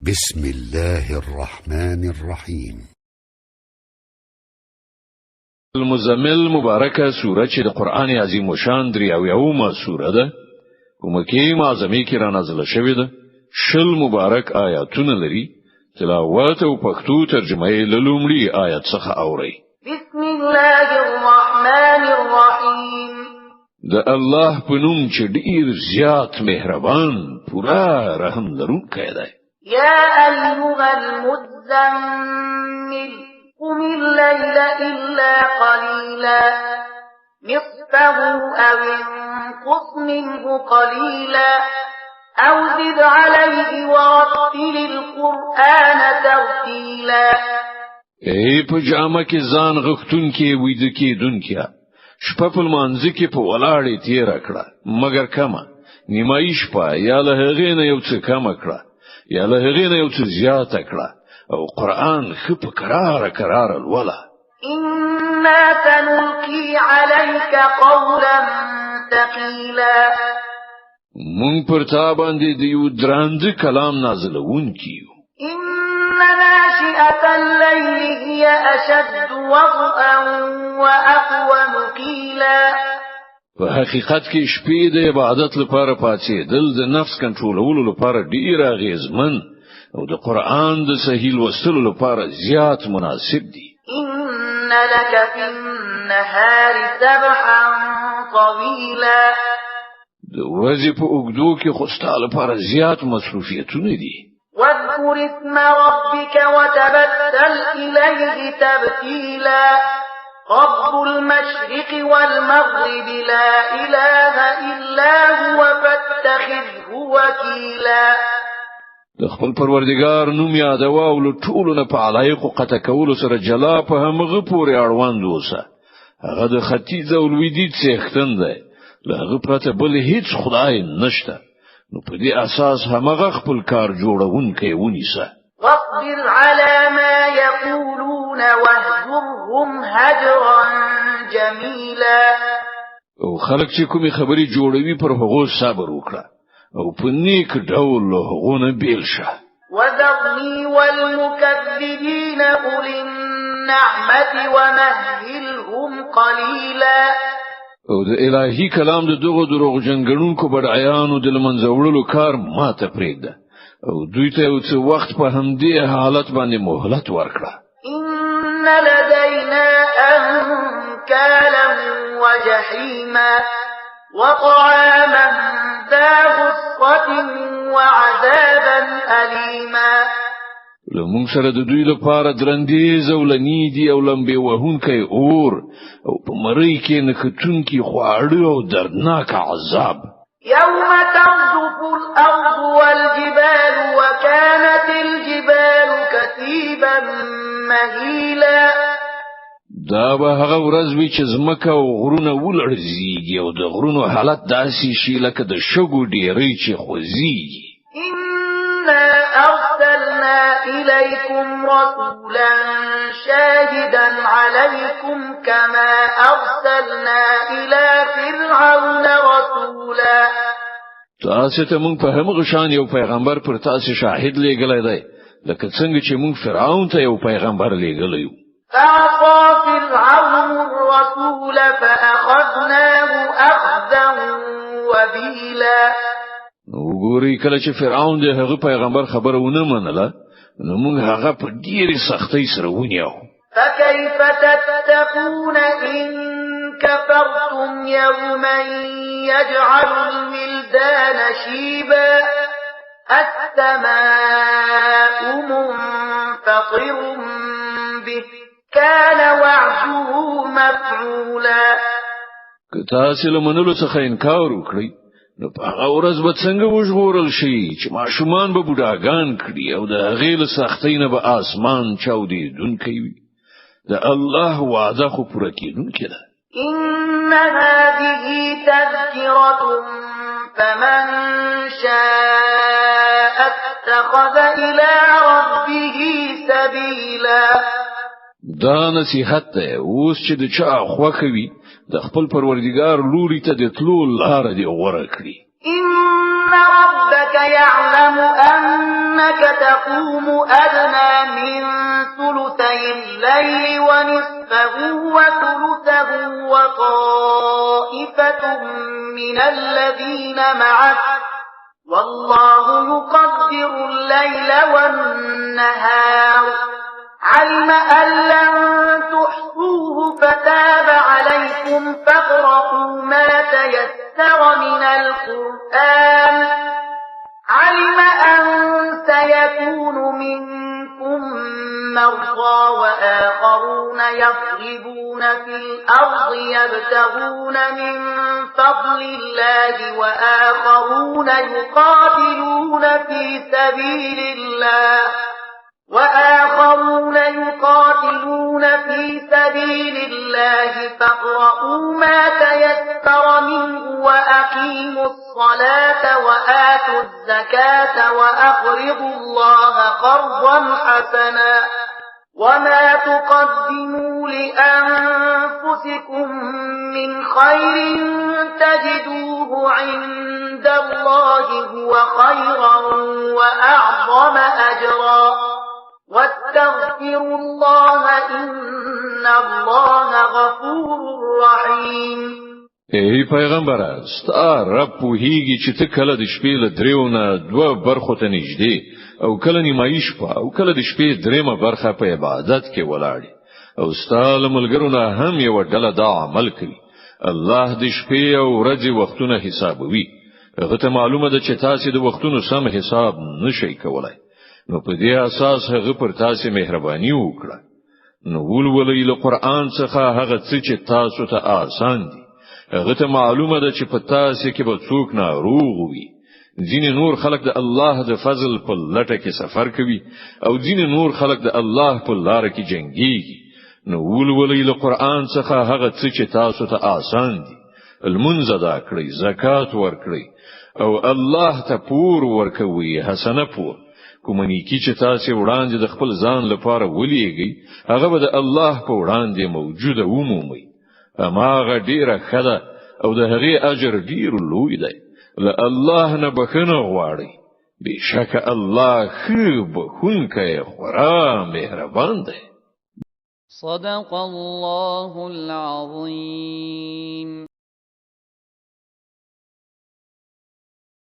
بسم الله الرحمن الرحيم. المزمل مبارکه سوره چې د قران عظیم شان دریاویومه سوره ده په مکه معظمه کې را نازله شوې ده. شل مبارک آیاتونه لري. تلاوت او پښتو ترجمه یې له لومړي آیت څخه اوري. بسم الله الرحمن الرحیم. د الله په نوم چې ډیر زیات مهربان پورا رحم لرونکی دی. یا ایها المزمل قم الليل إلا قليلا نصفه أو انقص منه قليلا أو زد عليه ورتل القرآن ترتيلا. ای په جامه کې ځان غختون کې وېد کې دن کې شپه په منځ کې په ولاړې تیر کړه مگر کما نیمایي شپه یا له هغې نه یو څه کم کړه یا له هغې نه یو څه زیات کړه او قرآن خپ قرار الولا. إنا سنلقي عليك قولا ثقيلا. مون پر تا باندې د یو دراند کلام نازلون کیو. إن ناشئة الليل هي أشد وطئا وأقوم قيلا. په حقیقت کې شپې د عبادت لپاره پاتېدل د نفس کنټرولولو لپاره ډیر اغیزمن او د قرآن د صحیح لوستلو لپاره زیات مناسب دي. إن لك في النهار سبحا طويلا. د ورځې په اوږدو کې خو ستاسو لپاره زیات مصروفیتونه دي. واذكر اسم ربك وتبتل إليه تبتيلا. رب المشرق والمغرب لا إله إلا هو فاتخذه وكيلا. د خپل پروردگار نوم یادوا او له ټولو نه په علایق قطع کولو سره جلا په همغه پورې اړوند اوسه. هغه د ختیځ او لویدیځ څښتن دی. له هغه پرته بل هیڅ خدای نشته. نو په دې اساس همغه خپل کار جوړونکی ونیسه. واصبر على ما يقولون واهجرهم هجرا جميلا. او خلک چې کومې خبرې جوړوي پر هغه صبر وکړه او په نیک ډول له هغه بیل شه. وذرني والمكذبين أولي النعمة ومهلهم قليلا. او د الهي کلام د دغه دروغجنګړونکو بډایانو د لمنځوړلو کار ماته پرېږده او دوی ته یو څه وخت په همدې حالت باندې مهلت ورکړه. إن لدينا أنكالا وجحيما وطعاما ذا غصة وعذابا أليما. لمون سره د دوی لپاره درندې زولنی دي او لمبه وهونکي اور او په مری کې نکټونکي خواړه او دردناک عذاب. يوم ترجف الأرض والجبال وكانت الجبال كثيبا مهيلا. دا به هغه ورځ وي چې زمکه او غرونه ولړزيږي او د غرونو حالت داسې شي لکه د شګو ډیرې چې خوځيږي. إنا أرسلنا إليكم رسولا شاهدا عليكم كما أرسلنا إلى فرعون رسولا. تاسو ته مونږ په همغه شان یو پیغمبر پر تاسو شاهد لېږلی دی لکه څنګه چې مونږ فرعون ته یو پیغمبر لېږلی یو. فعصى فرعون الرسول فأخذناه أخذا وبيلا. وګورئ کله چې فرعون د هغه پیغمبر خبره ونه منله نو موږ هغه په ډیره سختۍ سره ونیو. فكيف تتقون إن كفرتم يوما يجعل الولدان شيبا السماء منفطر به كان وعده مفعولا. که تاسو له منلو څخه انکار وکړئ نو په هغه ورځ به څنګه وژغورل شي چې ماشومان به بوډاګان کړي او د هغې له سختۍ نه به آسمان چاودېدونکی وي. د الله وعده خو پوره کېدونکې ده. إن هذه تذكرة فمن شاء اتخذ إلى ربه سبيلا. دا نصیحت ده اوس چې د چا خوښه وي د خپل پروردګار لوري ته د تلو لار دی غوړه کړی. إن ربك ربك يعلم أنك تقوم أدنى من ثلثي الليل ونصفه وثلثه وطائفة من الذين معك والله يقدر الليل والنهار علم أن لن تحصوه فتاب عليكم فاقرؤوا ما تيسر من القرآن علم أن سيكون منكم مرضى وآخرون يضربون في الأرض يبتغون من فضل الله وآخرون يقاتلون في سبيل الله فاقرؤوا ما تيسر منه وأقيموا الصلاة وآتوا الزكاة وأقرضوا الله قرضا حسنا وما تقدموا لأنفسكم من خير تجدوه عند الله هو خيرا وأعظم أجرا واستغفروا الله إن الله غفور رحيم. ای پیغمبره ستا رب پوهیږي چې ته کله د شپې له دریو نه دوه برخو ته نږدې او کله نیمایي شپه او کله د شپې دریمه برخه په عبادت کې ولاړې او ستا له ملګرو نه هم یو ډله دا عمل کوي. الله د شپې او ورځې وختونه حسابوي. هغه ته معلومه ده چې تاسو د وختونو سم حساب نشئ کولای. نو په دې اساس هغه پر تاسو مهرباني وکړه. نو ولولئ له قرآن څخه هغه څه چې تاسو ته آسان دي. هغه ته معلومه ده چې په تاسو کې به څوک ناروغ وي. ځینې نور خلق د الله د فضل په لټه کې سفر کوي او ځینې نور خلق د الله په لار کې جنگيږي. نو ولولئ له قرآن څخه هغه څه چې تاسو ته آسان دي. المنځ ادا کړئ، زکات ورکړئ او الله ته پور ورکوي، حسنه پور. کوم نیکی چې تاسو وړاندې د خپل ځان لپاره ولېږئ هغه به د الله په وړاندې موجوده ومومئ. اماغه ډیره خده او د هغې اجر ډیر لوی دی. له الله نه بخښنه غواړئ. بشک الله ښه بخښونکی خورا مهربان دی. صدق الله العظيم.